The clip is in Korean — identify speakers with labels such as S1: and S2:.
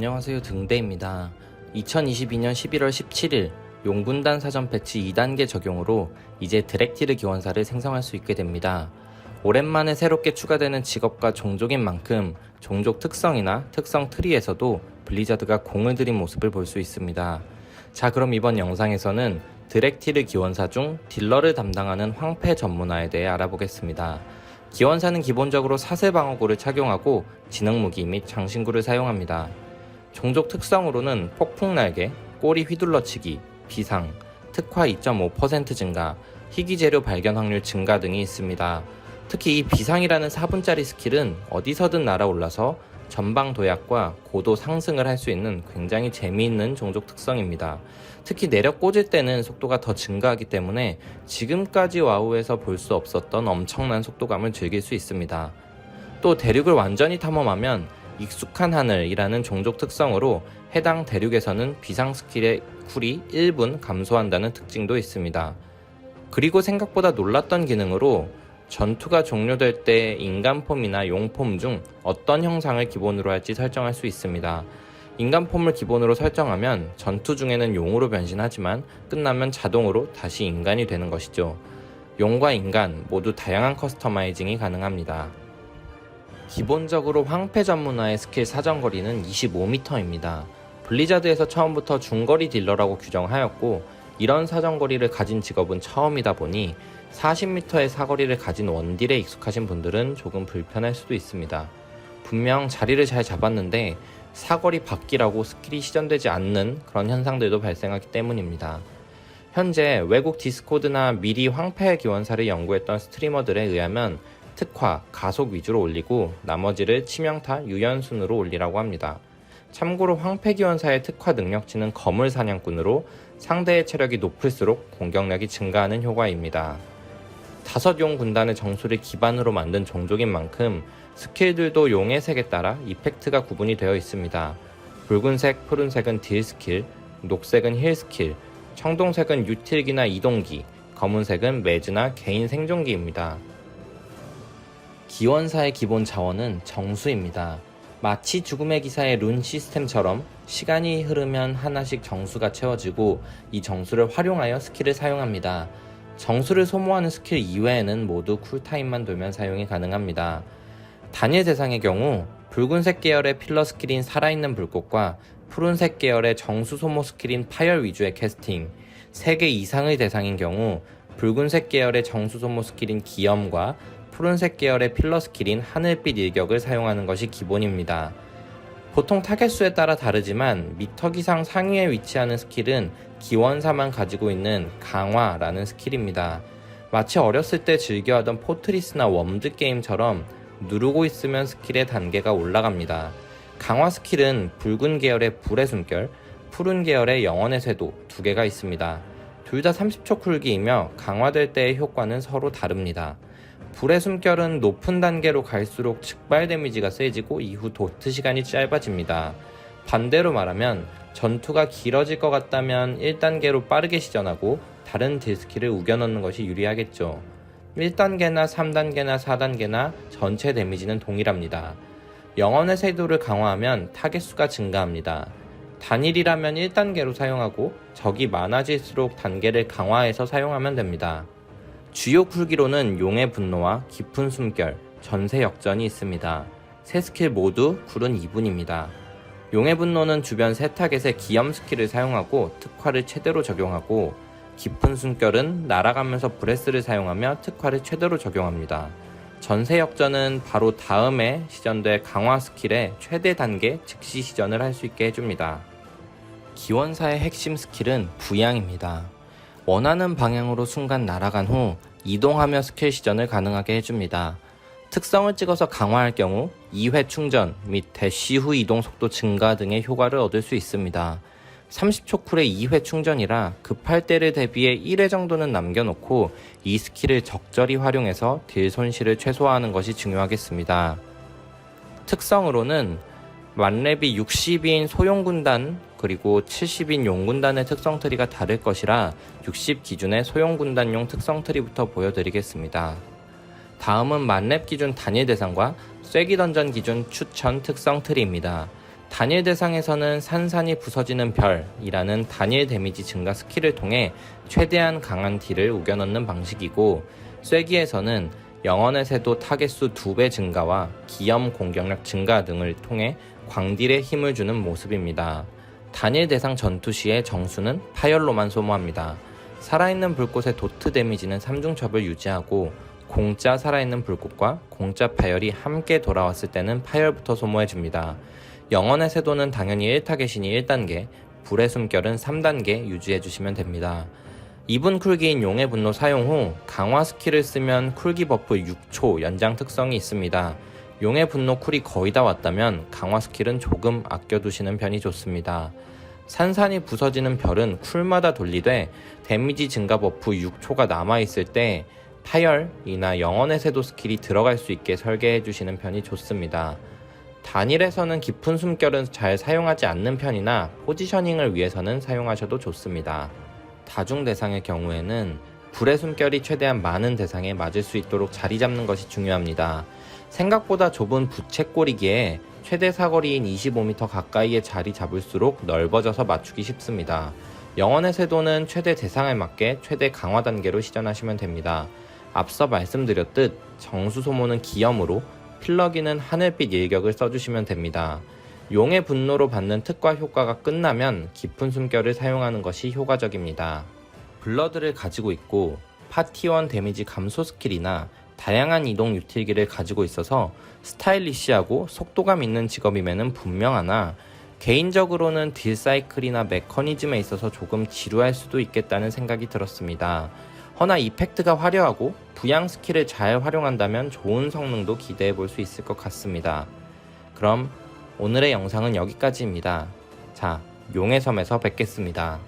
S1: 안녕하세요, 등대입니다. 2022년 11월 17일 용군단 사전 패치 2단계 적용으로 이제 드랙티르 기원사를 생성할 수 있게 됩니다. 오랜만에 새롭게 추가되는 직업과 종족인 만큼 종족 특성이나 특성 트리에서도 블리자드가 공을 들인 모습을 볼 수 있습니다. 자, 그럼 이번 영상에서는 드랙티르 기원사 중 딜러를 담당하는 황폐 전문화에 대해 알아보겠습니다. 기원사는 기본적으로 사슬 방어구를 착용하고 지능무기 및 장신구를 사용합니다. 종족 특성으로는 폭풍날개, 꼬리 휘둘러치기, 비상, 특화 2.5% 증가, 희귀재료 발견 확률 증가 등이 있습니다. 특히 이 비상이라는 4분짜리 스킬은 어디서든 날아올라서 전방 도약과 고도 상승을 할 수 있는 굉장히 재미있는 종족 특성입니다. 특히 내력 꽂을 때는 속도가 더 증가하기 때문에 지금까지 와우에서 볼 수 없었던 엄청난 속도감을 즐길 수 있습니다. 또 대륙을 완전히 탐험하면 익숙한 하늘이라는 종족 특성으로 해당 대륙에서는 비상 스킬의 쿨이 1분 감소한다는 특징도 있습니다. 그리고 생각보다 놀랐던 기능으로 전투가 종료될 때 인간폼이나 용폼 중 어떤 형상을 기본으로 할지 설정할 수 있습니다. 인간폼을 기본으로 설정하면 전투 중에는 용으로 변신하지만 끝나면 자동으로 다시 인간이 되는 것이죠. 용과 인간 모두 다양한 커스터마이징이 가능합니다. 기본적으로 황폐 전문화의 스킬 사정거리는 25m입니다. 블리자드에서 처음부터 중거리 딜러라고 규정하였고 이런 사정거리를 가진 직업은 처음이다 보니 40m의 사거리를 가진 원딜에 익숙하신 분들은 조금 불편할 수도 있습니다. 분명 자리를 잘 잡았는데 사거리 밖이라고 스킬이 시전되지 않는 그런 현상들도 발생하기 때문입니다. 현재 외국 디스코드나 미리 황폐 기원사를 연구했던 스트리머들에 의하면 특화, 가속 위주로 올리고 나머지를 치명타, 유연순으로 올리라고 합니다. 참고로 황폐 기원사의 특화 능력치는 거물 사냥꾼으로 상대의 체력이 높을수록 공격력이 증가하는 효과입니다. 5용 군단의 정수를 기반으로 만든 종족인 만큼 스킬들도 용의 색에 따라 이펙트가 구분이 되어 있습니다. 붉은색, 푸른색은 딜 스킬, 녹색은 힐 스킬, 청동색은 유틸기나 이동기, 검은색은 매즈나 개인 생존기입니다. 기원사의 기본 자원은 정수입니다. 마치 죽음의 기사의 룬 시스템처럼 시간이 흐르면 하나씩 정수가 채워지고 이 정수를 활용하여 스킬을 사용합니다. 정수를 소모하는 스킬 이외에는 모두 쿨타임만 돌면 사용이 가능합니다. 단일 대상의 경우 붉은색 계열의 필러 스킬인 살아있는 불꽃과 푸른색 계열의 정수 소모 스킬인 파열 위주의 캐스팅, 3개 이상의 대상인 경우 붉은색 계열의 정수 소모 스킬인 기염과 푸른색 계열의 필러 스킬인 하늘빛 일격을 사용하는 것이 기본입니다. 보통 타겟 수에 따라 다르지만 미터 기상 상위에 위치하는 스킬은 기원사만 가지고 있는 강화라는 스킬입니다. 마치 어렸을 때 즐겨하던 포트리스나 웜드 게임처럼 누르고 있으면 스킬의 단계가 올라갑니다. 강화 스킬은 붉은 계열의 불의 숨결, 푸른 계열의 영혼의 쇄도 2개가 있습니다. 둘 다 30초 쿨기이며 강화될 때의 효과는 서로 다릅니다. 불의 숨결은 높은 단계로 갈수록 즉발 데미지가 세지고 이후 도트 시간이 짧아집니다. 반대로 말하면 전투가 길어질 것 같다면 1단계로 빠르게 시전하고 다른 딜 스킬을 우겨넣는 것이 유리하겠죠. 1단계나 3단계나 4단계나 전체 데미지는 동일합니다. 영혼의 쇄도를 강화하면 타겟 수가 증가합니다. 단일이라면 1단계로 사용하고 적이 많아질수록 단계를 강화해서 사용하면 됩니다. 주요 쿨기로는 용의 분노와 깊은 숨결, 전세 역전이 있습니다. 세 스킬 모두 쿨은 2분입니다. 용의 분노는 주변 세 타겟의 기염 스킬을 사용하고 특화를 최대로 적용하고 깊은 숨결은 날아가면서 브레스를 사용하며 특화를 최대로 적용합니다. 전세 역전은 바로 다음에 시전될 강화 스킬의 최대 단계 즉시 시전을 할 수 있게 해줍니다. 기원사의 핵심 스킬은 부양입니다. 원하는 방향으로 순간 날아간 후 이동하며 스킬 시전을 가능하게 해줍니다. 특성을 찍어서 강화할 경우 2회 충전 및 대시 후 이동 속도 증가 등의 효과를 얻을 수 있습니다. 30초 쿨의 2회 충전이라 급할 때를 대비해 1회 정도는 남겨놓고 이 스킬을 적절히 활용해서 딜 손실을 최소화하는 것이 중요하겠습니다. 특성으로는 만렙이 60인 소용군단 그리고 70인 용군단의 특성 트리가 다를 것이라 60 기준의 소용군단용 특성 트리부터 보여드리겠습니다. 다음은 만렙 기준 단일 대상과 쐐기 던전 기준 추천 특성 트리입니다. 단일 대상에서는 산산이 부서지는 별이라는 단일 데미지 증가 스킬을 통해 최대한 강한 딜을 우겨넣는 방식이고, 쐐기에서는 영혼의 쇄도 타겟수 2배 증가와 기염 공격력 증가 등을 통해 광딜에 힘을 주는 모습입니다. 단일 대상 전투 시의 정수는 파열로만 소모합니다. 살아있는 불꽃의 도트 데미지는 3중첩을 유지하고, 공짜 살아있는 불꽃과 공짜 파열이 함께 돌아왔을 때는 파열부터 소모해줍니다. 영혼의 쇄도는 당연히 1타겟이니 1단계, 불의 숨결은 3단계 유지해주시면 됩니다. 2분 쿨기인 용의 분노 사용 후 강화 스킬을 쓰면 쿨기 버프 6초 연장 특성이 있습니다. 용의 분노 쿨이 거의 다 왔다면 강화 스킬은 조금 아껴두시는 편이 좋습니다. 산산이 부서지는 별은 쿨마다 돌리되 데미지 증가 버프 6초가 남아있을 때 파열이나 영혼의 쇄도 스킬이 들어갈 수 있게 설계해주시는 편이 좋습니다. 단일에서는 깊은 숨결은 잘 사용하지 않는 편이나 포지셔닝을 위해서는 사용하셔도 좋습니다. 다중 대상의 경우에는 불의 숨결이 최대한 많은 대상에 맞을 수 있도록 자리 잡는 것이 중요합니다. 생각보다 좁은 부채꼴이기에 최대 사거리인 25m 가까이에 자리 잡을수록 넓어져서 맞추기 쉽습니다. 영혼의 쇄도는 최대 대상에 맞게 최대 강화 단계로 시전하시면 됩니다. 앞서 말씀드렸듯 정수 소모는 기염으로, 필러기는 하늘빛 일격을 써주시면 됩니다. 용의 분노로 받는 특과 효과가 끝나면 깊은 숨결을 사용하는 것이 효과적입니다. 블러드를 가지고 있고 파티원 데미지 감소 스킬이나 다양한 이동 유틸기를 가지고 있어서 스타일리시하고 속도감 있는 직업임에는 분명하나, 개인적으로는 딜 사이클이나 메커니즘에 있어서 조금 지루할 수도 있겠다는 생각이 들었습니다. 허나 이펙트가 화려하고 부양 스킬을 잘 활용한다면 좋은 성능도 기대해 볼 수 있을 것 같습니다. 그럼 오늘의 영상은 여기까지입니다. 자, 용의 섬에서 뵙겠습니다.